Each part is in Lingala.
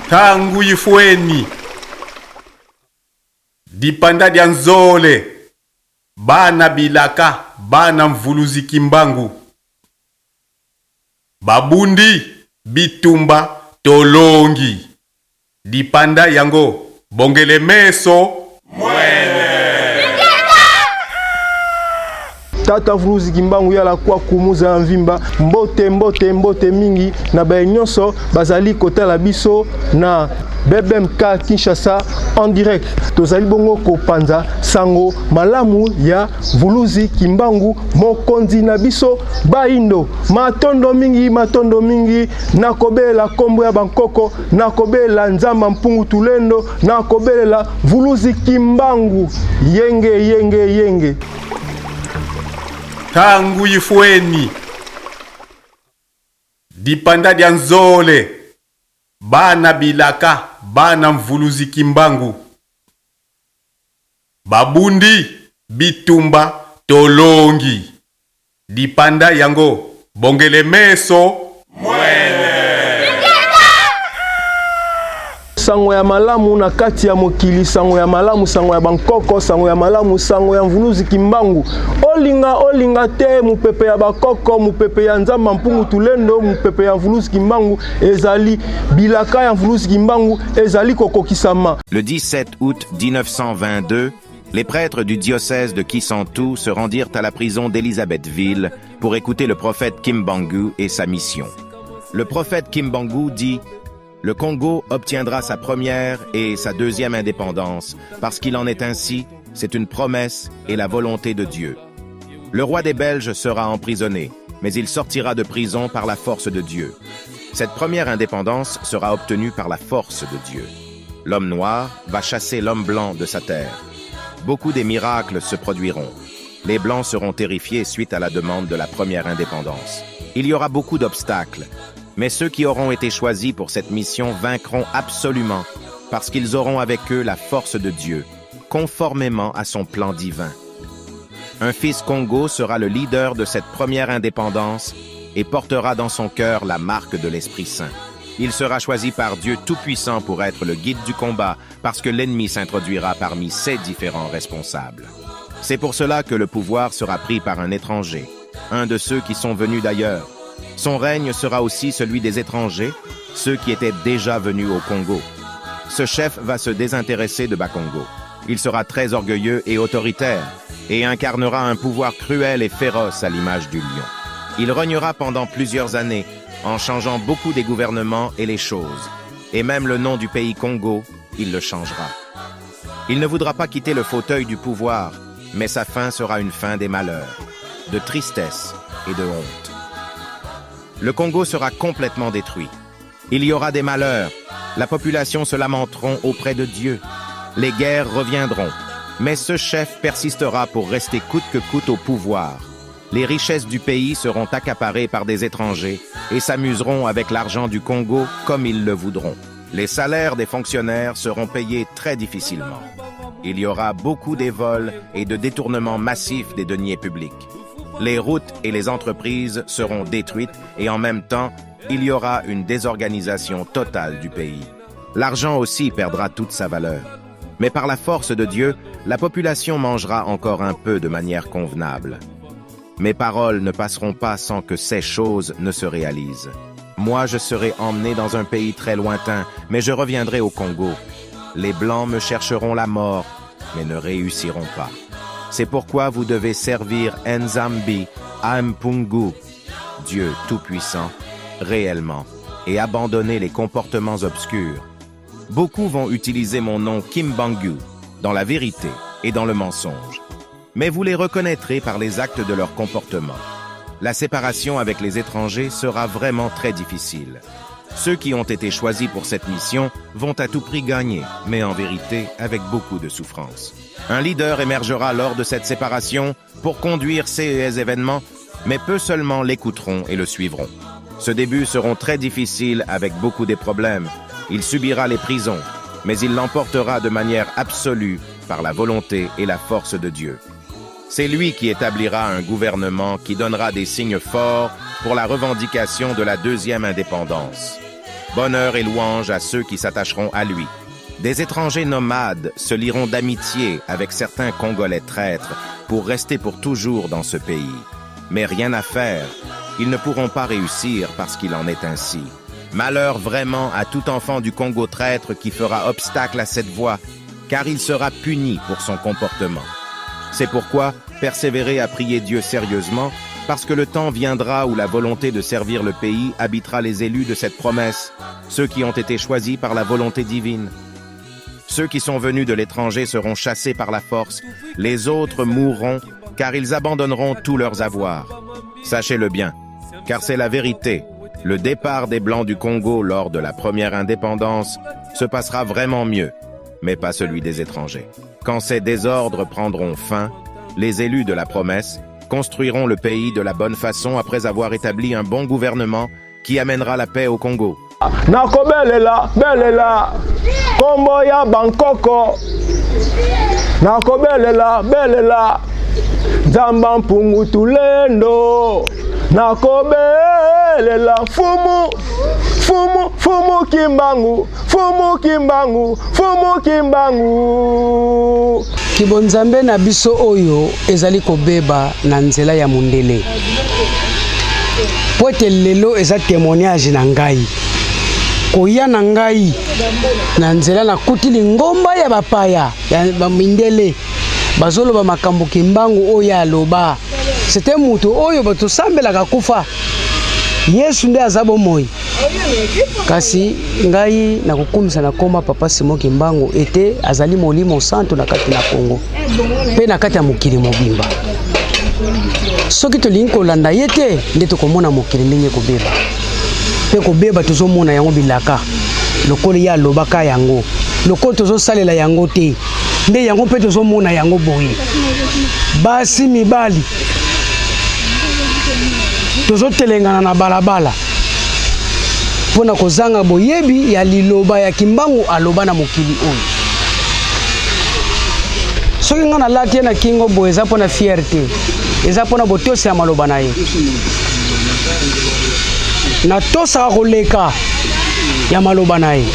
Tangu Ifueni, dipanda dia Nzole, bana Bilaka, bana Mvuluzi Kimbangu, babundi bitumba tolongi, dipanda yango bongele meso mwene. Tata Mvuluzi Kimbangu yala kwa kumuza mvimba mbote mingi na baye nyonso bazali kotala biso na BBMK Kinshasa en direct. Tozali bongo kopanza sango malamu ya Mvuluzi Kimbangu mokonzi na biso baindo matondo mingi nakobela kombo ya bankoko, nakobela nzamba mpungu tulendo, nakobela Mvuluzi Kimbangu yenge. Tangu Ifueni, dipanda dia Nzole, bana Bilaka, bana Mvuluzi Kimbangu, babundi bitumba tolongi, dipanda yango bongele meso mwene. Sango ya malamu na kati ya mokili, sango ya malamu, sango ya bankoko, sango ya malamu, sango ya Mvuluzi Kimbangu. Olinga te mupepe ya bakoko, mupepe ya nzamba mpungu tulendo, mupepe ya Mvuluzi Kimbangu, ezali Bilaka ya Mvuluzi Kimbangu, ezali kokokisama. Le 17 août 1922, les prêtres du diocèse de Kisantu se rendirent à la prison d'Élisabethville pour écouter le prophète Kimbangu et sa mission. Le prophète Kimbangu dit: le Congo obtiendra sa première et sa deuxième indépendance, parce qu'il en est ainsi, c'est une promesse et la volonté de Dieu. Le roi des Belges sera emprisonné, mais il sortira de prison par la force de Dieu. Cette première indépendance sera obtenue par la force de Dieu. L'homme noir va chasser l'homme blanc de sa terre. Beaucoup des miracles se produiront. Les blancs seront terrifiés suite à la demande de la première indépendance. Il y aura beaucoup d'obstacles. Mais ceux qui auront été choisis pour cette mission vaincront absolument, parce qu'ils auront avec eux la force de Dieu, conformément à son plan divin. Un fils Congo sera le leader de cette première indépendance et portera dans son cœur la marque de l'Esprit Saint. Il sera choisi par Dieu Tout-Puissant pour être le guide du combat, parce que l'ennemi s'introduira parmi ses différents responsables. C'est pour cela que le pouvoir sera pris par un étranger, un de ceux qui sont venus d'ailleurs. Son règne sera aussi celui des étrangers, ceux qui étaient déjà venus au Congo. Ce chef va se désintéresser de Bakongo. Il sera très orgueilleux et autoritaire, et incarnera un pouvoir cruel et féroce à l'image du lion. Il rognera pendant plusieurs années, en changeant beaucoup des gouvernements et les choses. Et même le nom du pays Congo, il le changera. Il ne voudra pas quitter le fauteuil du pouvoir, mais sa fin sera une fin des malheurs, de tristesse et de honte. Le Congo sera complètement détruit. Il y aura des malheurs. La population se lamenteront auprès de Dieu. Les guerres reviendront. Mais ce chef persistera pour rester coûte que coûte au pouvoir. Les richesses du pays seront accaparées par des étrangers et s'amuseront avec l'argent du Congo comme ils le voudront. Les salaires des fonctionnaires seront payés très difficilement. Il y aura beaucoup des vols et de détournements massifs des deniers publics. Les routes et les entreprises seront détruites et en même temps, il y aura une désorganisation totale du pays. L'argent aussi perdra toute sa valeur. Mais par la force de Dieu, la population mangera encore un peu de manière convenable. Mes paroles ne passeront pas sans que ces choses ne se réalisent. Moi, je serai emmené dans un pays très lointain, mais je reviendrai au Congo. Les Blancs me chercheront la mort, mais ne réussiront pas. C'est pourquoi vous devez servir Nzambi Ampungu, Dieu Tout-Puissant, réellement, et abandonner les comportements obscurs. Beaucoup vont utiliser mon nom Kimbangu dans la vérité et dans le mensonge. Mais vous les reconnaîtrez par les actes de leur comportement. La séparation avec les étrangers sera vraiment très difficile. Ceux qui ont été choisis pour cette mission vont à tout prix gagner, mais en vérité avec beaucoup de souffrance. Un leader émergera lors de cette séparation pour conduire ces événements, mais peu seulement l'écouteront et le suivront. Ce début seront très difficiles avec beaucoup de problèmes. Il subira les prisons, mais il l'emportera de manière absolue par la volonté et la force de Dieu. C'est lui qui établira un gouvernement qui donnera des signes forts pour la revendication de la deuxième indépendance. bonheur et louange à ceux qui s'attacheront à lui. Des étrangers nomades se lieront d'amitié avec certains Congolais traîtres pour rester pour toujours dans ce pays. Mais rien à faire, ils ne pourront pas réussir parce qu'il en est ainsi. Malheur vraiment à tout enfant du Congo traître qui fera obstacle à cette voie, car il sera puni pour son comportement. C'est pourquoi persévérez à prier Dieu sérieusement, parce que le temps viendra où la volonté de servir le pays habitera les élus de cette promesse, ceux qui ont été choisis par la volonté divine. Ceux qui sont venus de l'étranger seront chassés par la force, les autres mourront, car ils abandonneront tous leurs avoirs. Sachez-le bien, car c'est la vérité. Le départ des Blancs du Congo lors de la première indépendance se passera vraiment mieux, mais pas celui des étrangers. Quand ces désordres prendront fin, les élus de la promesse construiront le pays de la bonne façon après avoir établi un bon gouvernement qui amènera la paix au Congo. Nako belela, kombo ya Bangkoko. Nako belela, Nzamba mpungu tulendo. Nako belela, fumu kimbangu. Kibonzambe na biso oyo ezali kobeba na nzela ya mundele. Poete lelo eza témoignage na ngai. Koya na ngai na nzela na kutili ngomba ya bapaya ya bamindele. Bazoloba makambo kimbangu oyo aloba. C'était mutu oyo batosambelaka kufa. Yesu nde azabo moi. Kasi ngai na kukumisa na koma papa Simon Kimbangu ete azali molimo santo na kati na Kongo. Pe na kati ya mokili mobimba. Soki tolingi kolanda ye te nde tokomona mokili ndenge kobeba. Pe kobeba tozomona yango bilaka. Lokolo ya lobaka yango. Lokolo tozosalela yango te. Nde yango pe tozomona yango boye. Basi mibali. Tozotelengana na balabala. Pona kozanga boyebi ya liloba ya Kimbangu aloba na mokili oyo. Soki nga na lati na kingo bo eza pona fierté. Eza pona botosi ya maloba na ye. Na tosa koleka ya maloba na ye.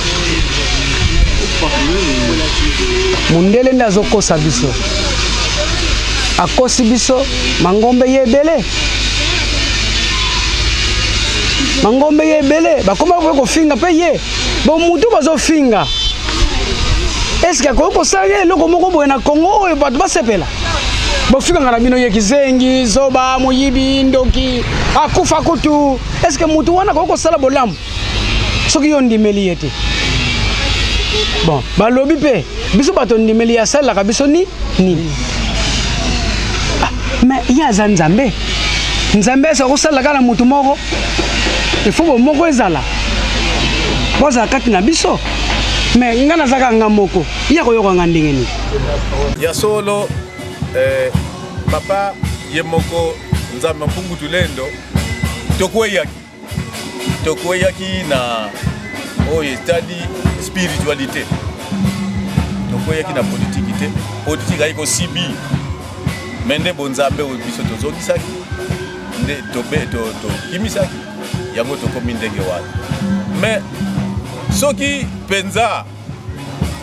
Mundele nde azokosa biso. Akosi biso mangombe yebele. Mangombe yebele bakoma ko finga pe ye. Bo mutu bazo finga. Est-ce que ko sala loko moko boye na Congo oyo bato basepela. Bo finga ngana bino ye kizengi zoba moyibi ndoki akufa kutu. Est-ce que mutu wana ko sala bolamu. Soki yo ndimeli yete. Bon, balobi pe biso bato ndimeli ya sala ka biso ni. Mais ya Nzambe. Nzambe sa ko sala kala mutu moko. Il faut moko ezala. Boza kati na biso. Mais ngana zaka ngamoko. Iya ko yoko ngandenge ni. Ya solo papa yemoko Nzamba mpungu tulendo tokweyaki na study spiritualité. Tokweyaki na politique ayiko sibi. Mende bonzambe biso tozongisaki. Nde to kimisaki. Yango tokomi ndenge wana. Mais soki penza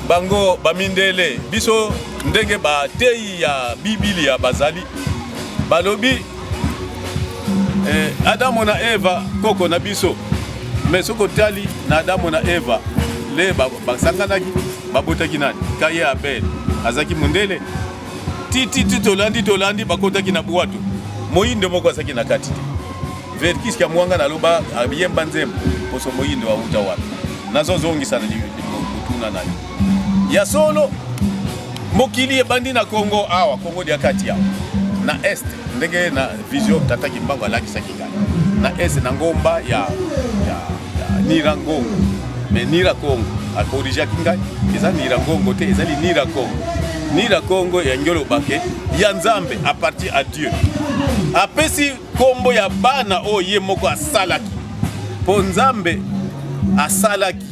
bango bamindele biso ndenge batei ya Biblia bazali balobi Adamu na Eva koko na biso. Mais soko tali na Adamu na Eva le basanganaki babotaki nani kaye Abel azaki mundele titi tolandi bakotaki na bwatu moyindo moko asaki na kati verkis kia mwanga na loba abiyemba nzembo poso moyindo auta wapi nazo zongisa na kutuna nani ya solo mokili ebandi na Congo awa Congo dia kati yao na est ndenge na vision tata Kimbangu alakisa kingani na est na ngomba ya Nirangongo mais Nirakongo akorija kingani eza Nirangongo te ezali Nirakongo ya ngolo bake ya Nzambe a partir à Dieu apesi kombo ya bana o ye moko asalaki po Nzambe asalaki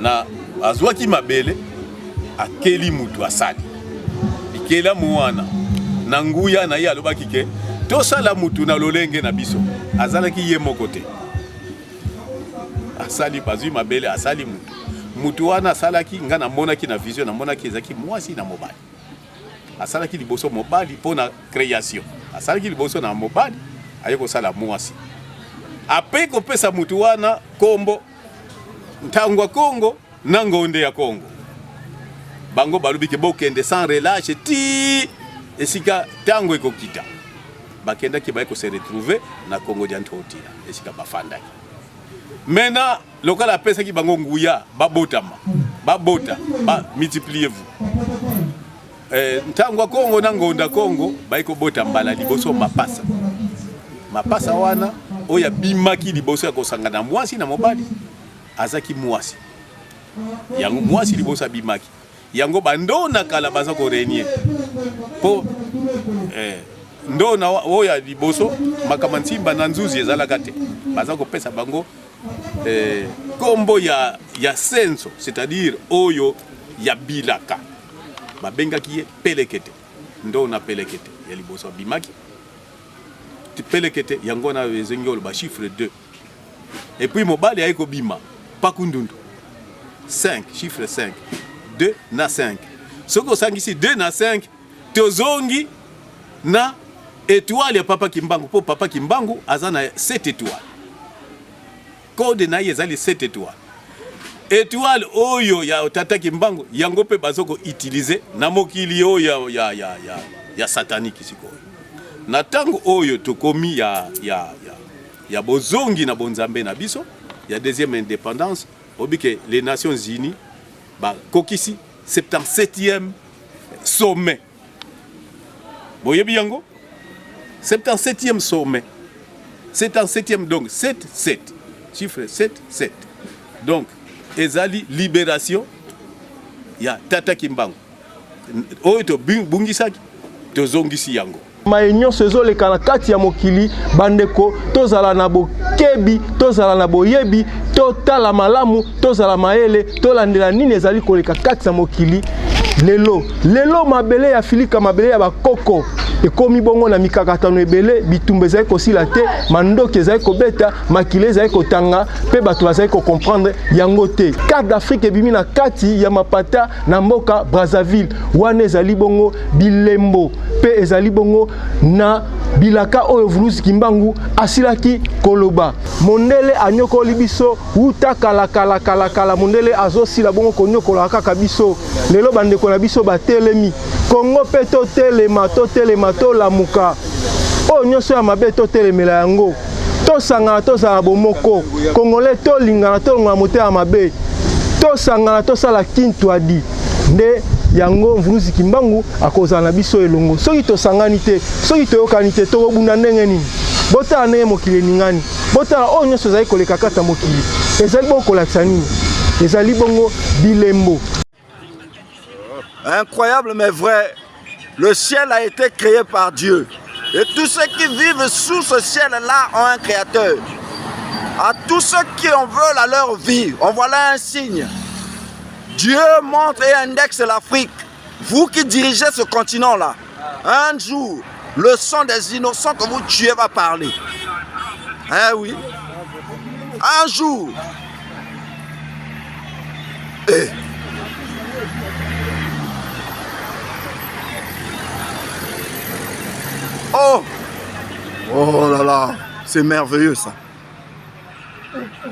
na azwaki mabele akeli mutu asali ikela muwana na nguya na ye alobaki ke tosala mutu na lolenge na biso azalaki ye moko te asali bazui mabele asali mutu mutu wana asalaki nga namonaki na vision namonaki ezaki mwasi na mobali asalaki liboso mobali pona création asalaki liboso na mobali aye kosala mwasi ape kopesa mutu wana kombo ntangwa Kongo na ngonde ya Kongo bango balubiki bokende sans relâche ti esika tango ekokita bakenda ki baiko se retrouver na Congo diantotila esika bafandaki mena lokala pesa ki bango nguya babotama babota ba multipliez-vous ntangwa Kongo na ngonda Kongo baiko bota mbala liboso mapasa wana oya bimaki liboso ya kosangana mwasi na mobali azaki mwasi yango mwasi liboso bimaki yango bandona kala baza ko renier po ndona oya liboso makamantimba na nzuzi ezalaka te baza ko pesa bango kombo ya senso c'est-à-dire oyo ya bilaka babengaki ye pelekete ndona pelekete ya liboso bimaki ti pelekete yango na ezengolo ba chiffre 2 et puis mobali ayiko bima pakundundu 5 chiffre 5 2 na 5 soko sangisi 2 na 5 tozongi na étoile ya papa Kimbangu po papa Kimbangu azana 7 étoiles code na yezali 7 étoiles étoile oyo ya tata Kimbangu yango pe bazoko utiliser na mokili oyo ya satanique sikoyo na tango oyo tokomi ya bozongi na bonzambe na biso ya deuxième indépendance obike les Nations Unies ba kokisi 77e sommet boyebi yango 77e sommet 77e donc 7 chiffre 7 donc ezali libération ya tata Kimbangu oyo to bungisaki tozongisi yango maenyo sezo le kati ya mokili bandeko tozala na bokebi tozala na boyebi totala malamu tozala maele tolandela nini ezali koleka kati ya mokili lelo mabele ya filika mabele ya bakoko ekomi bongo na mikakatano ebele bitumba ezali kosila te mandoki ezali kobeta makile ezali kotanga pe bato bazali comprendre yango te carte d'Afrique ebimi na kati ya mapata na mboka Brazzaville wana ezali bongo bilembo pe ezali bongo na bilaka oyo Vulusi Kimbangu asilaki koloba mondele anyokoli biso uta kala mondele azosila bongo konyokola kaka biso lelo bandeko na biso batelemi Kongo pe totelema tolamuka o nyonso ya mabe totelemela yango tosangana tozala bomoko Congolais tolingana tolonga motema mabe tosangana tosala kintu adi nde yango Vulusi Kimbangu akozala na biso elongo soki tosangani te soki toyokani te tokobunda ndenge nini botala ndenge mokili ningani botala o nyonso ezali koleka kata mokili ezali bongo kolakisa nini ezali bongo bilembo. Incroyable mais vrai, le ciel a été créé par Dieu. Et tous ceux qui vivent sous ce ciel-là ont un créateur. À tous ceux qui en veulent à leur vie, on voit là un signe. Dieu montre et indexe l'Afrique. Vous qui dirigez ce continent-là, un jour, le sang des innocents que vous tuez va parler. Hein, oui. Un jour. Oh là là, c'est merveilleux ça.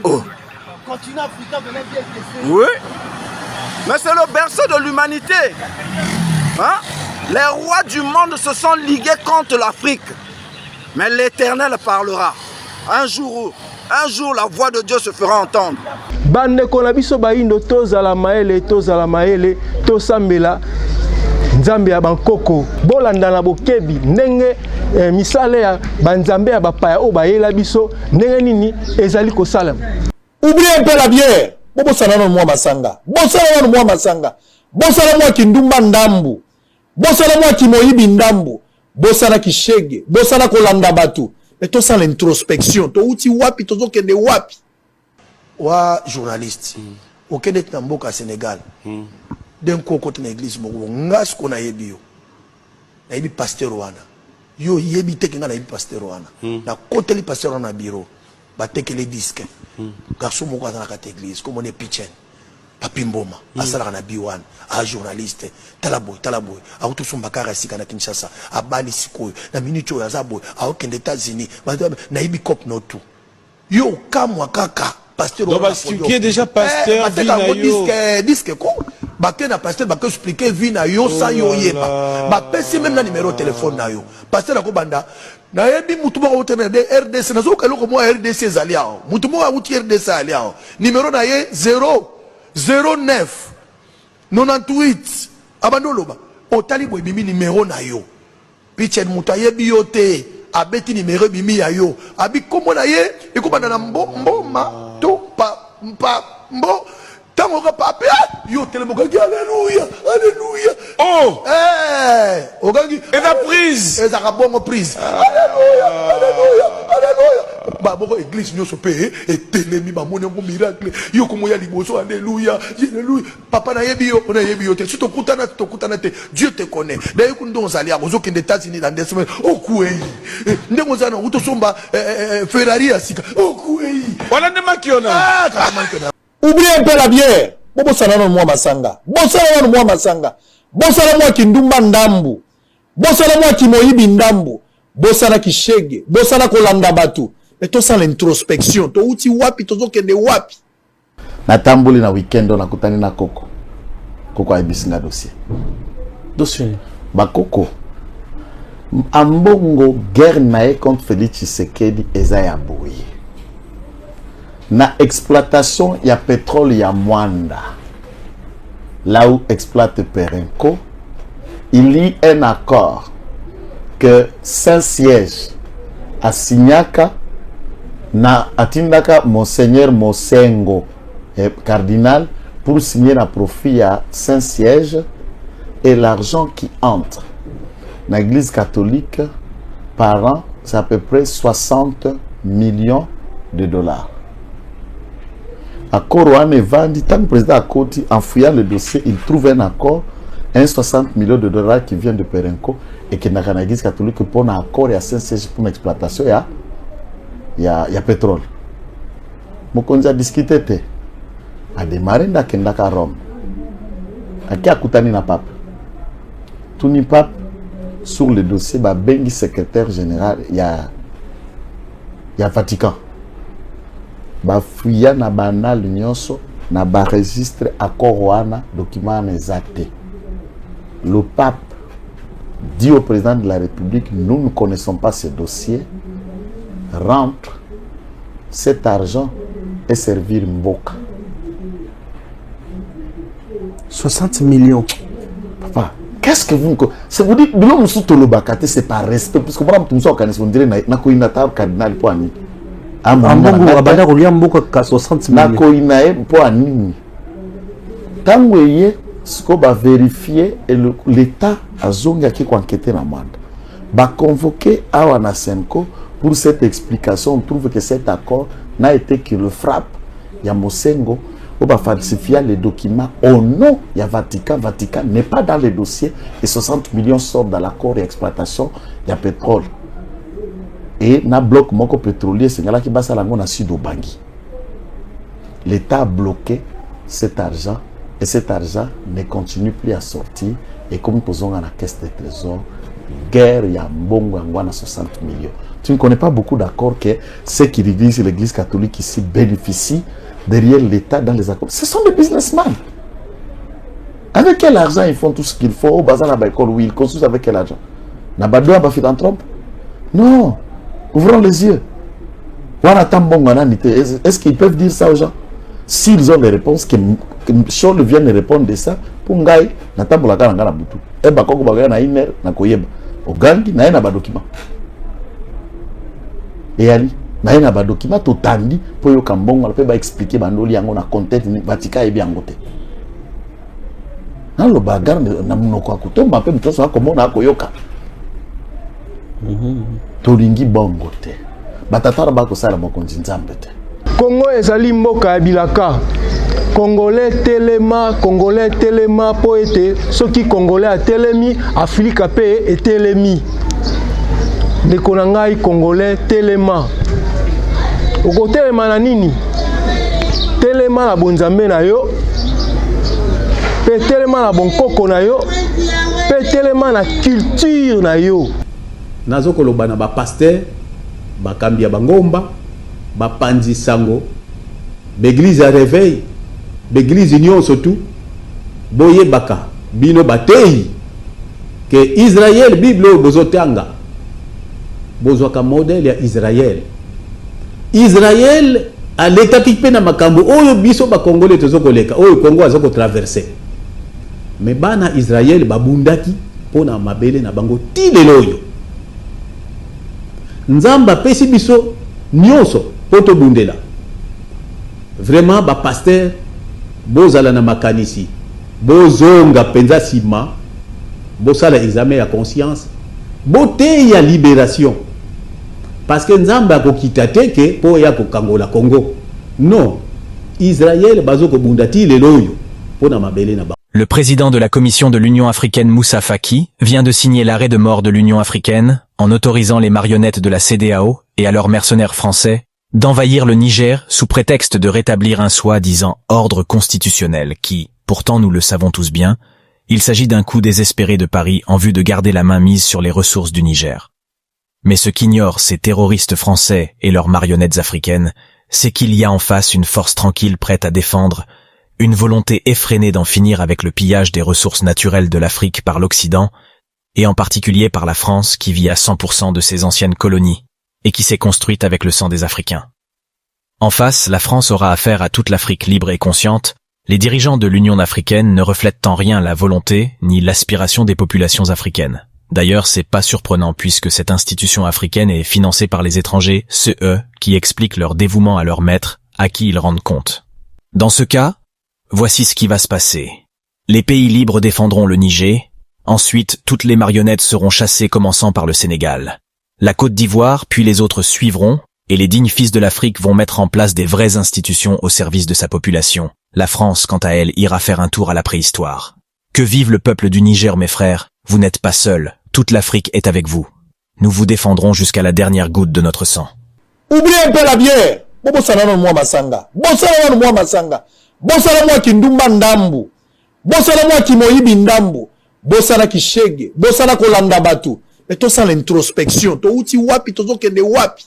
Oh. Le continent africain venait bien blessé. Oui, mais c'est le berceau de l'humanité. Hein? Les rois du monde se sont ligués contre l'Afrique. Mais l'Éternel parlera. Un jour, la voix de Dieu se fera entendre. Bande konabiso baindo tozala maele tosambela nzambe ya bankoko bolanda na bokebi ndenge misale ya banzambe ya bapaya o bayela biso ndenge nini ezali kosala. Oubliez un peu la bière. Bosala no mwa masanga. Bosala no mwa masanga. Bosala mwa kindumba ndambu. Bosala mwa kimoyibi ndambu. Bosala kishege. Bosala kolanda batu. Mais tout ça l'introspection. To uti wapi tozo kende wapi. Wa journaliste. Okende tamboka Sénégal. D'un côté na église moko ngas ko na yebi yo. Na yebi pasteur wana. Yo yebi te kinga na yebi pasteur wana. Na côté li pasteur wana bureau. batekele disque garçon moko aza na kati église comme on est Pichen Papi Mboma asalaka na B1 a journaliste talaboy auto somba kara sika na Kinshasa abali sikoyo na minute oyo aza boy aokende États-Unis na ibi cop no tout yo kamwa kaka pasteur donc expliquer déjà pasteur disque ko baké na pasteur baké expliquer vie na yo sans yo yeba bapesi même na numéro téléphone na yo pasteur ko banda na yebi mutu moko utene de RDC na zo kaloko mo RDC ezali aho mutu moko uti RDC ali aho numéro na ye 009 98 abando loba otali boy bimi numéro na yo Pichen mutu ayebi yo te abeti numéro bimi ya yo abi komo na ye ekobanda na mboma to mbo tango ka pape yo telemoka alléluia oh ogangi eza prise eza bongo prise alléluia boko église nyoso pe etelemi bamoni ngo miracle yo komo ya liboso alléluia papa na yebi yo te si tokutana te Dieu te connaît d'ailleurs kundo ozali ya ozo kende États-Unis dans des semaines okuei ndengo zana utosomba Ferrari asika okuei wala ne makiona oubliez un peu la bière bosala no mwa masanga bosala mwa kindumba ndambu bosala mwa kimoyibi ndambu bosala kishege bosala kolanda batu mais to ça l'introspection to uti wapi tozo kende wapi natambuli na weekend nakutani na koko abisinga dossier bakoko ambongo guerre nae contre Félix Tshisekedi eza ya boye na exploitation ya pétrole ya Mwanda là où exploite Perenco il y a un accord que Saint-Siège à Signaka na atindaka Monseigneur Mosengo cardinal pour signer un profit à Saint-Siège et l'argent qui entre dans l'église catholique par an c'est à peu près 60 millions de dollars. Accord Ouane Vandi, tant que le président a côté, en fouillant le dossier, il trouve un accord, 60 millions de dollars qui vient de Perenco et qui n'a qu'à l'église catholique pour un accord et à Saint-Siège pour l'exploitation, il y a pétrole. Mokonzi a discuté, a démarré à Rome. A qui a coutani na pape? Tout ni pape sur le dossier, bah bengi secrétaire général, il y a Vatican. Ba fouilla na banal nyonso na ba registre accord wana document exact. Le pape dit au président de la République, nous ne connaissons pas ce dossier, rentre cet argent et servir Mboka. 60 millions. Papa, qu'est-ce que vous... C'est vous dites, c'est par respect, parce que moi, je me dis, je cardinal pour Annie. Ambongo abanda kolia mboka ka 60 millions. Na koinae pour Annie. Tant que vous va vérifier et l'État a zonga qui enquêter na Mwanda. Va convoquer Awana Senko pour cette explication. On trouve que cet accord n'a été que le frappe. Il y a Mosengo. On va falsifier les documents au nom il y a Vatican. Vatican n'est pas dans les dossiers et 60 millions sortent dans l'accord d'exploitation. Il y a pétrole. Et na bloc moko pétrolier, c'est là qui basa lango na sud Obangi. L'État a bloqué cet argent et cet argent ne continue plus à sortir. Et comme nous posons à la caisse des trésors, guerre ya mbongo angwana 60 millions. Tu ne connais pas beaucoup d'accords que ceux qui dirigent l'église catholique ici bénéficient derrière l'État dans les accords. Ce sont des businessmen. Avec quel argent ils font tout ce qu'il faut au bazar à Baïkol? Oui, ils construisent avec quel argent? Nabadoua ba philanthrope? Non. Ouvrons les yeux. Est-ce qu'ils peuvent dire ça aux gens? S'ils ont les réponses, que Chol vienne répondre de ça, pour Ngaï, Natambo la Karanga Butu. Et Bakoko Bagaya na Iner, na Koyeba. Au Gangi, na Ena Badocument. Et Ali, na Ena Badocument, tout tandi, pour yo Kambongo, on peut expliquer Bandoli yango na content, Vatika et bien gote. Nan lo bagar na munoko akuto, ma pe mtoso comment na koyoka. Tolingi bongo te batatara bako sala mokonzi nzambe te. Congo ezali mboka ya bilaka. Congolais telema po ete soki Congolais a telemi Afrika pe etelemi. Ndeko na ngai Congolais telema. okotelema na nini? Telema na bonzambe na yo, pe telema na bonkoko na yo, pe telema na culture na yo. Nazo koloba na ba pasteur, ba kambia bangomba, ba panzi sango, l'église à réveil, l'église union surtout, boye baka, bino batei, que Israël, Bible, bozotanga, bozwaka modèle ya Israël. Israël, à l'état qui peine à makambo, oyo biso ba Congolais tozo koleka, oyo Congo azoko traverser. Mais bana Israël, babundaki, pona mabele na bango, tileloyo. Nzamba pesi biso, nyonso, poto bundela. Vraiment, ba pasteur, bozala na makanisi, bozonga penza sima, bosala examen ya conscience, bote ya libération. Parce que Nzamba ko kitate ke po ya ko kangola Congo. Non, Israël bazoko bundati leloyo pona mabele na ba. Le président de la Commission de l'Union africaine Moussa Faki vient de signer l'arrêt de mort de l'Union africaine en autorisant les marionnettes de la CEDEAO et à leurs mercenaires français d'envahir le Niger sous prétexte de rétablir un soi-disant ordre constitutionnel qui, pourtant nous le savons tous bien, il s'agit d'un coup désespéré de Paris en vue de garder la main mise sur les ressources du Niger. Mais ce qu'ignorent ces terroristes français et leurs marionnettes africaines, c'est qu'il y a en face une force tranquille prête à défendre, une volonté effrénée d'en finir avec le pillage des ressources naturelles de l'Afrique par l'Occident, et en particulier par la France qui vit à 100% de ses anciennes colonies, et qui s'est construite avec le sang des Africains. En face, la France aura affaire à toute l'Afrique libre et consciente. Les dirigeants de l'Union africaine ne reflètent en rien la volonté ni l'aspiration des populations africaines. D'ailleurs, c'est pas surprenant puisque cette institution africaine est financée par les étrangers, ceux qui expliquent leur dévouement à leur maître, à qui ils rendent compte. Dans ce cas, voici ce qui va se passer. Les pays libres défendront le Niger, ensuite toutes les marionnettes seront chassées commençant par le Sénégal. La Côte d'Ivoire, puis les autres suivront, et les dignes fils de l'Afrique vont mettre en place des vraies institutions au service de sa population. La France, quant à elle, ira faire un tour à la préhistoire. Que vive le peuple du Niger, mes frères, vous n'êtes pas seuls, toute l'Afrique est avec vous. Nous vous défendrons jusqu'à la dernière goutte de notre sang. Oubliez un peu la bière. Bosala moi masanga. Bosala moi masanga. Bosala moi kindumba ndambu. Bosala moi kimoyibi ndambu. Bosala kishege. Bosala kolanda batu. Mais tout ça l'introspection. To uti wapi tozo kende wapi.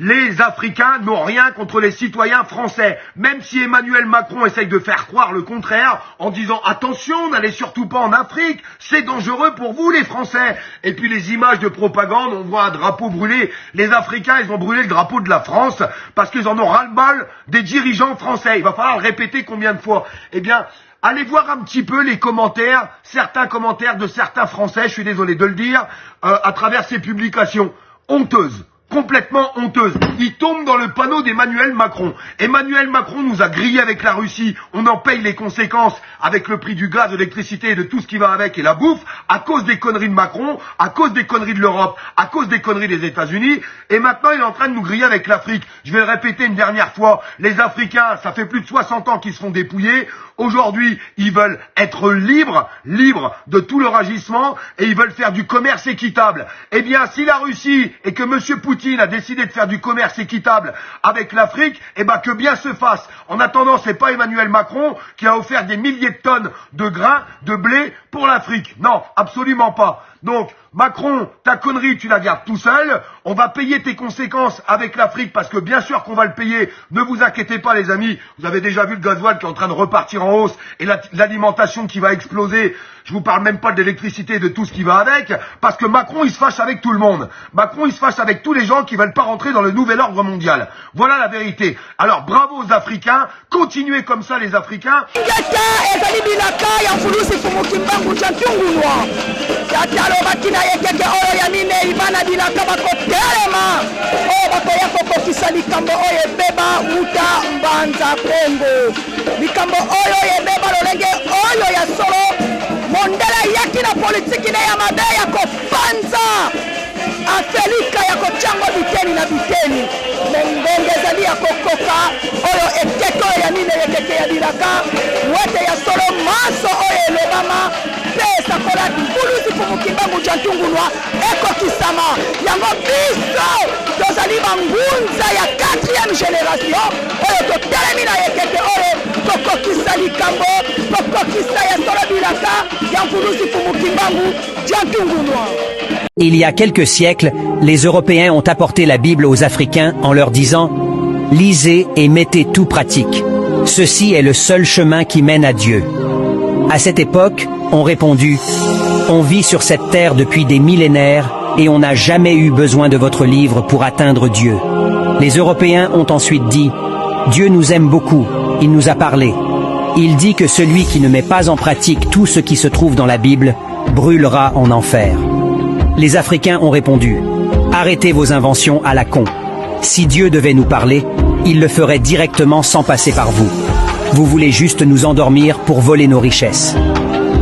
Les Africains n'ont rien contre les citoyens français, même si Emmanuel Macron essaye de faire croire le contraire en disant « Attention, n'allez surtout pas en Afrique, c'est dangereux pour vous les Français ». Et puis les images de propagande, on voit un drapeau brûlé. Les Africains, ils ont brûlé le drapeau de la France parce qu'ils en ont ras-le-bol des dirigeants français. Il va falloir le répéter combien de fois? Eh bien, allez voir un petit peu les commentaires, certains commentaires de certains Français, je suis désolé de le dire, à travers ces publications honteuses. Complètement honteuse. Il tombe dans le panneau d'Emmanuel Macron. Emmanuel Macron nous a grillé avec la Russie. On en paye les conséquences avec le prix du gaz, de l'électricité et de tout ce qui va avec et la bouffe à cause des conneries de Macron, à cause des conneries de l'Europe, à cause des conneries des États-Unis. Et maintenant, il est en train de nous griller avec l'Afrique. Je vais le répéter une dernière fois. Les Africains, ça fait plus de 60 ans qu'ils se font dépouiller. Aujourd'hui, ils veulent être libres de tout leur agissement et ils veulent faire du commerce équitable. Eh bien, si la Russie et que M. Poutine a décidé de faire du commerce équitable avec l'Afrique, eh ben que bien se fasse. En attendant, c'est pas Emmanuel Macron qui a offert des milliers de tonnes de grains, de blé pour l'Afrique. Non, absolument pas. Donc, Macron, ta connerie, tu la gardes tout seul. On va payer tes conséquences avec l'Afrique parce que bien sûr qu'on va le payer. Ne vous inquiétez pas les amis. Vous avez déjà vu le gasoil qui est en train de repartir en hausse et l'alimentation qui va exploser. Je vous parle même pas de l'électricité et de tout ce qui va avec. Parce que Macron, il se fâche avec tout le monde. Macron, il se fâche avec tous les gens qui veulent pas rentrer dans le nouvel ordre mondial. Voilà la vérité. Alors bravo aux Africains. Continuez comme ça les Africains. Bakina yekeke oyo ya mine ibana bilaka bakotelema oyo bakoya kokokisa likambo oyo ebeba uta mbanza Kongo likambo oyo ebeba lolenge oyo ya solo mondela yaki na politiki na ya mabe ya kopanza afelika ya kochango biteni na biteni mongonge ezali ya kokoka oyo ekeke oyo ya mine yekeke ya bilaka wete ya solo maso oyo elobama pesa kola mbuluzi pumukimbangu jantungulwa ekokisama yango biso tozali bangunza ya 4e génération oyo totelemi na ekeke oyo tokokisa likambo tokokisa ya solo bilaka ya mvuluzi kumukimbangu diantungulwa. Il y a quelques siècles, les Européens ont apporté la Bible aux Africains en leur disant « Lisez et mettez tout pratique. Ceci est le seul chemin qui mène à Dieu. » À cette époque, on répondu « On vit sur cette terre depuis des millénaires et on n'a jamais eu besoin de votre livre pour atteindre Dieu. » Les Européens ont ensuite dit « Dieu nous aime beaucoup, il nous a parlé. Il dit que celui qui ne met pas en pratique tout ce qui se trouve dans la Bible brûlera en enfer. » Les Africains ont répondu « Arrêtez vos inventions à la con. Si Dieu devait nous parler, il le ferait directement sans passer par vous. Vous voulez juste nous endormir pour voler nos richesses. »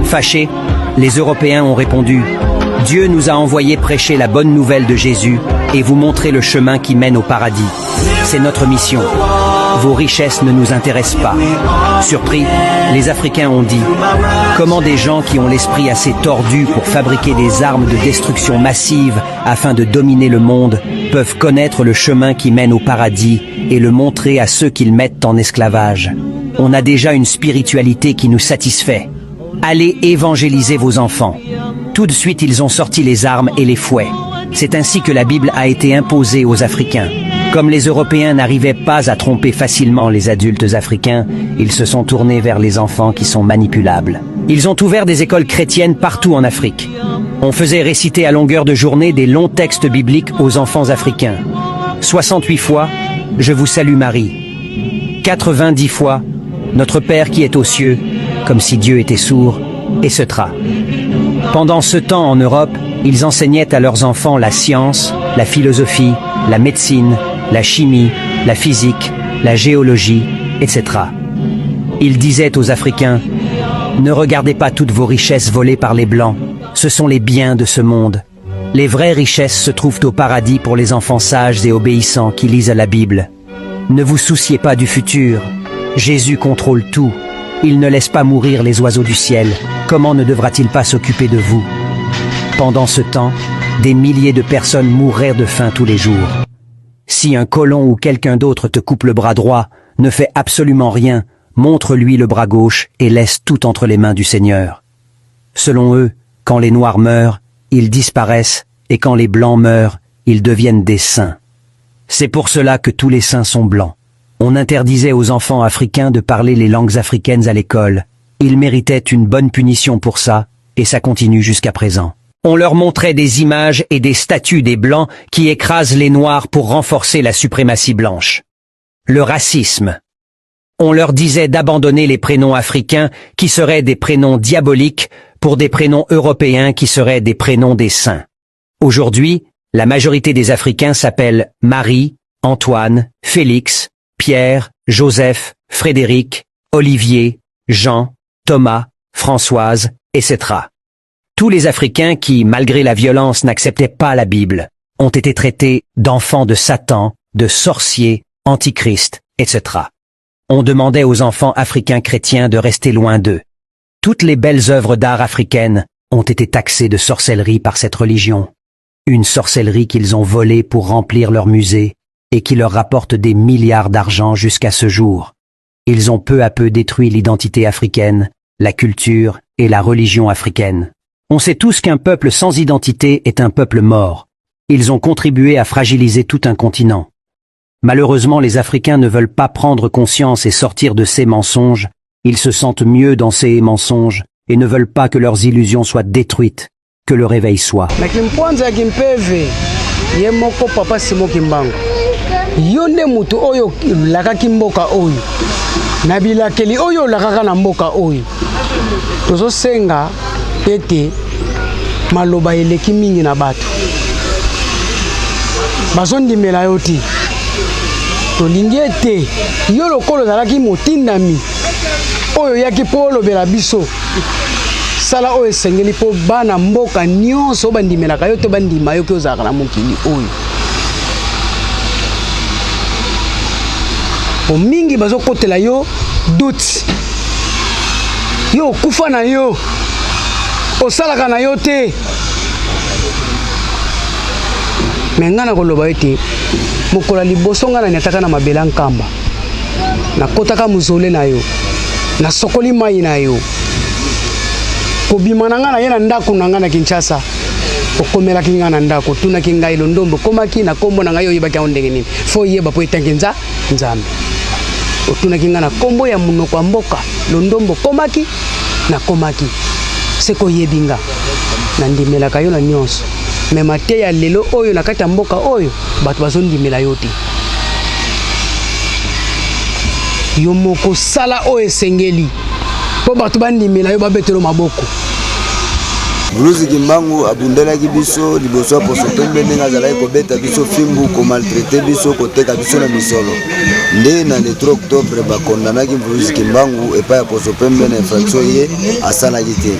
Fâchés, les Européens ont répondu « Dieu nous a envoyé prêcher la bonne nouvelle de Jésus et vous montrer le chemin qui mène au paradis. C'est notre mission. Vos richesses ne nous intéressent pas. » Surpris, les Africains ont dit « Comment des gens qui ont l'esprit assez tordu pour fabriquer des armes de destruction massive afin de dominer le monde peuvent connaître le chemin qui mène au paradis et le montrer à ceux qu'ils mettent en esclavage? On a déjà une spiritualité qui nous satisfait. Allez évangéliser vos enfants. » Tout de suite, ils ont sorti les armes et les fouets. C'est ainsi que la Bible a été imposée aux Africains. Comme les Européens n'arrivaient pas à tromper facilement les adultes africains, ils se sont tournés vers les enfants qui sont manipulables. Ils ont ouvert des écoles chrétiennes partout en Afrique. On faisait réciter à longueur de journée des longs textes bibliques aux enfants africains. 68 fois, « Je vous salue Marie ». 90 fois, « Notre Père qui est aux cieux », comme si Dieu était sourd, etc. Pendant ce temps en Europe, ils enseignaient à leurs enfants la science, la philosophie, la médecine, la chimie, la physique, la géologie, etc. Ils disaient aux Africains « Ne regardez pas toutes vos richesses volées par les Blancs, ce sont les biens de ce monde. Les vraies richesses se trouvent au paradis pour les enfants sages et obéissants qui lisent la Bible. Ne vous souciez pas du futur, Jésus contrôle tout. Il ne laisse pas mourir les oiseaux du ciel, comment ne devra-t-il pas s'occuper de vous ?» Pendant ce temps, des milliers de personnes mourraient de faim tous les jours. Si un colon ou quelqu'un d'autre te coupe le bras droit, ne fais absolument rien, montre-lui le bras gauche et laisse tout entre les mains du Seigneur. Selon eux, quand les Noirs meurent, ils disparaissent, et quand les Blancs meurent, ils deviennent des saints. C'est pour cela que tous les saints sont blancs. On interdisait aux enfants africains de parler les langues africaines à l'école. Ils méritaient une bonne punition pour ça, et ça continue jusqu'à présent. On leur montrait des images et des statues des Blancs qui écrasent les Noirs pour renforcer la suprématie blanche. Le racisme. On leur disait d'abandonner les prénoms africains qui seraient des prénoms diaboliques pour des prénoms européens qui seraient des prénoms des saints. Aujourd'hui, la majorité des Africains s'appellent Marie, Antoine, Félix, Pierre, Joseph, Frédéric, Olivier, Jean, Thomas, Françoise, etc. Tous les Africains qui, malgré la violence, n'acceptaient pas la Bible, ont été traités d'enfants de Satan, de sorciers, antichrist, etc. On demandait aux enfants africains chrétiens de rester loin d'eux. Toutes les belles œuvres d'art africaines ont été taxées de sorcellerie par cette religion. Une sorcellerie qu'ils ont volée pour remplir leur musée et qui leur rapporte des milliards d'argent jusqu'à ce jour. Ils ont peu à peu détruit l'identité africaine, la culture et la religion africaine. On sait tous qu'un peuple sans identité est un peuple mort. Ils ont contribué à fragiliser tout un continent. Malheureusement, les Africains ne veulent pas prendre conscience et sortir de ces mensonges. Ils se sentent mieux dans ces mensonges et ne veulent pas que leurs illusions soient détruites, que le réveil soit. Yonde mutu oyo lakaki mboka oyo na bilakeli oyo lakaka na mboka oyo tozosenga ete maloba eleki mingi na bato bazondimela yo te tolingi ete yo lokolo ozalaki motindami oyo yaki mpo olobela biso sala oyo esengeli mpo bana mboka nyonso bandimelaka yo te bandima yo ke ozalaka na mokili oyo po mingi bazokotela yo doute yo okufa na yo osalaka na yo te me nga na koloba ete mokola liboso nga na nyataka na mabela nkamba na kotaka muzole na yo na sokoli mai na yo kobima na nga na ye na ndako na nga na Kinshasa okomela kinga na ndako tuna kinga ilo ndombo komaki na kombo na nga yo yebaki ya ndenge nini fo yeba po etange nzambe otuna kinga na kombo ya munoko mboka londombo komaki na komaki seko yebinga na ndimela kayo na nyonso me mate ya lelo oyo na kati ya mboka oyo bato bazondimela yo te yo moko sala oyo esengeli po bato bandimela yo babetelo maboko Bruce Kimbangu abundelaki biso liboso ya poso pembe ndenge azalaki kobeta biso fimbu komaltraite biso koteka biso na misolo nde na le 3 octobre bakondanaki Bruce Kimbangu epai ya poso pembe na infraction ye asalaki te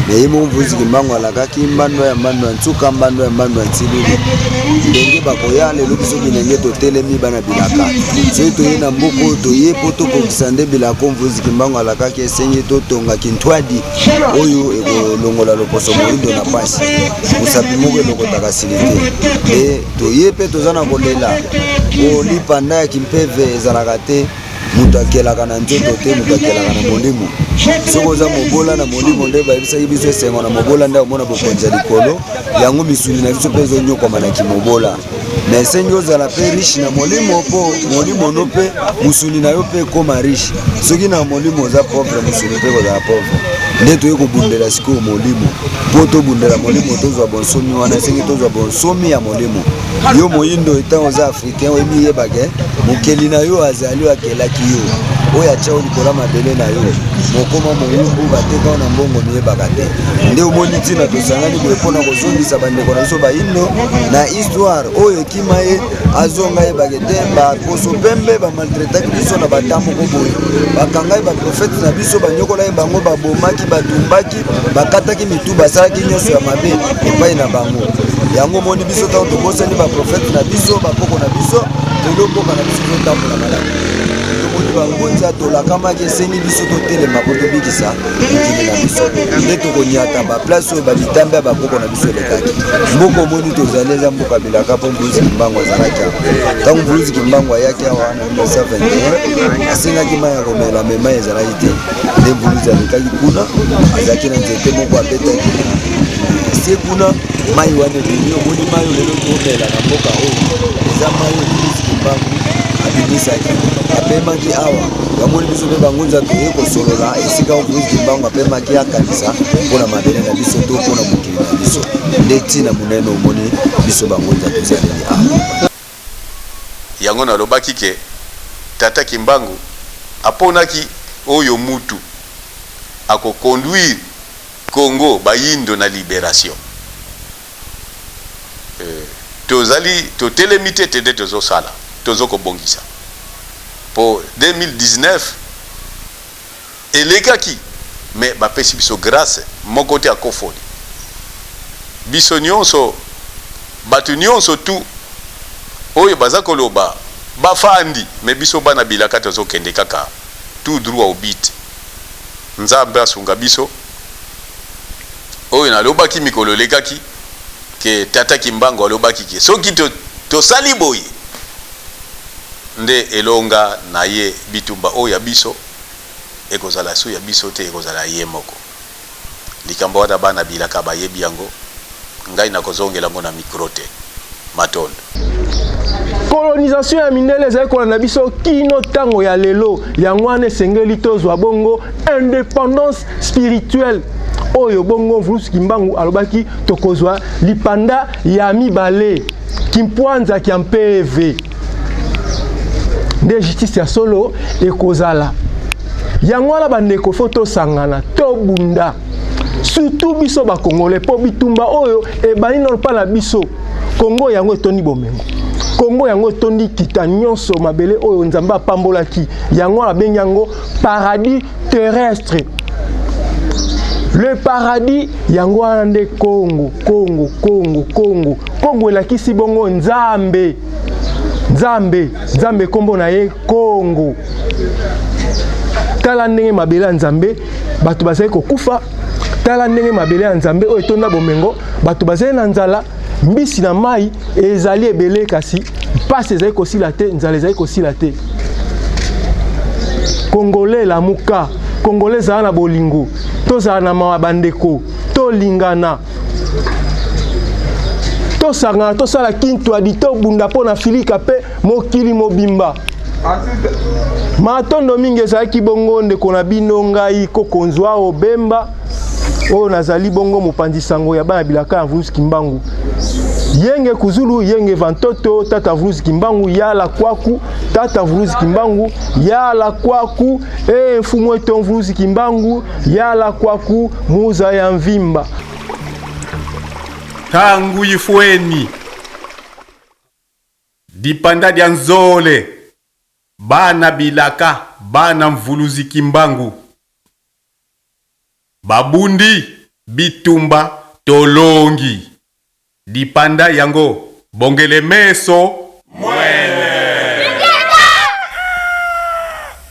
me ye mo Bruce Kimbangu alakaki mbando ya nsuka mbando ya nsilili ndenge bakoya lelo biso bilenge totelemi bana bilaka soki toye na mboka oyo toye po tokokisa nde bilaka Bruce Kimbangu alakaki esengi totonga kintwadi oyo ekolongola loposo moindo na pasi mosapi moko elokotaka sili te e toye mpe toza na kolela olipanda ya kimpeve ezalaka te moto akelaka na nzoto te moto akelaka na molimo soki oza mobola na molimo nde bayebisaki biso esengo na mobola nde omona bokonzi ya likolo yango misuni na biso mpe ezonyokoma na kimobola me esengi ozala mpe riche na molimo mpo molimo no mpe musuni na yo mpe ekoma riche soki na molimo oza pauvre musuni mpe kozala pauvre nde toye kobundela sikoyo molimo mpo tobundela molimo tozwa bonsomi wana esengi tozwa bonsomi ya molimo yo moyindo etango oza africain oyemi yebake mokeli na yo azali oyo akelaki yo oyo atya likolo mabele na yo mokoma moyumbu batekao na mbongo miyebaka te nde omoni ntina tosangani boye mpona kozongisa bandeko na biso bayindo na histoire oyo ekima ye azonga yebake te baposo pembe bamaltretaki biso na batamoko boye bakanga ye baprofete na biso banyokola ye bango babomaki batumbaki bakataki mitu basalaki nyonso ya mabe epai na bango yango moni biso ntango tobosani baprofete na biso bakoko na biso lelo mboka na biso totambola malamu tomoni bangonza tolakamaki esengi biso totelema po tobikisa mokili na biso nde tokonyata baplace oyo balitambe ya bakoko na biso elekaki mboka omoni tozali eza mboka bilaka mpo Bruce Kimbangu azalaki awa ntango Bruce Kimbangu ayaki awa na 1921 asengaki mai ya komela me mai ezalaki te nde Bruce alekaki kuna azalaki na nzete moko abetaki se kuna mai wana ebimi omoni mai oyo lelo tomela na mboka oyo eza mai oyo Bruce Kimbangu abimisaki apemaki awa yamoni biso mpe bangonza toye kosolola esika oyo Bruce Kimbangu apemaki akanisa mpona mabele na biso to mpona mokili na biso nde ntina monene omoni biso bangonza tozaleli awa yango nalobaki ke tata Kimbangu aponaki oyo mutu akoconduire Congo bayindo na libération tozali totelemi te nde tozosala tozokobongisa po 2019 elekaki me bapesi biso grâce moko te akofoli biso nyonso bato nyonso tu oyo baza koloba bafandi me biso bana bilaka tozokende kaka tout droit au but nzambe asunga biso oyo nalobaki mikolo elekaki ke tata Kimbangu alobaki ke soki tosali boye nde elonga na ye bitumba oyo ya biso ekozala su ya biso te ekozala ye moko likambo wana bana bilaka bayebi yango ngai nakozongela ngo na mikro te matondo colonisation ya mindele ezali kolanda biso kino ntango ya lelo yango wana esengeli tozwa bongo indépendance spirituelle oyo bongo Bruce Kimbangu alobaki tokozwa lipanda ya mibale kimpwanza kia mpeve nde justice ya solo ekozala yango wana bandeko fo tosangana tobunda surtout biso bakongole po bitumba oyo ebani nano mpa na biso Kongo yango etondi bomengo Kongo yango etondi kita nyonso mabele oyo nzambe apambolaki yango wana bengi yango paradis terrestre. Le paradis yango wana nde Congo elakisi bongo nzambe kombo na ye Congo. Tala ndenge mabele ya nzambe bato bazali kokufa, tala ndenge mabele ya nzambe oyo etonda bomengo bato bazali na nzala mbisi na mai ezali ebele kasi mpasi ezali kosila te, nzala ezali kosila te. Congolais la muka, Congolais za na bolingo, tozala na mawa bandeko, tolingana. Tosangana, tosala kintu adito bunda po na filika pe mokili mobimba. Matondo mingi ezalaki bongo ndeko na bino ngai kokonzwa obemba oyo nazali bongo mopanzi sango ya bana bilaka ya Vulusi Kimbangu. Yenge Kuzulu, Yenge Vantoto, Tata Vulusi Kimbangu, Yala Kwaku, Tata Vulusi Kimbangu, Yala Kwaku, Mfumu eto Vulusi Kimbangu, Yala Kwaku, Muza ya Mvimba. Tangu Ifueni, Dipanda dia Nzole, bana bilaka, bana Vulusi Kimbangu. Babundi, Bitumba, Tolongi. Dipanda yango, bongele meso,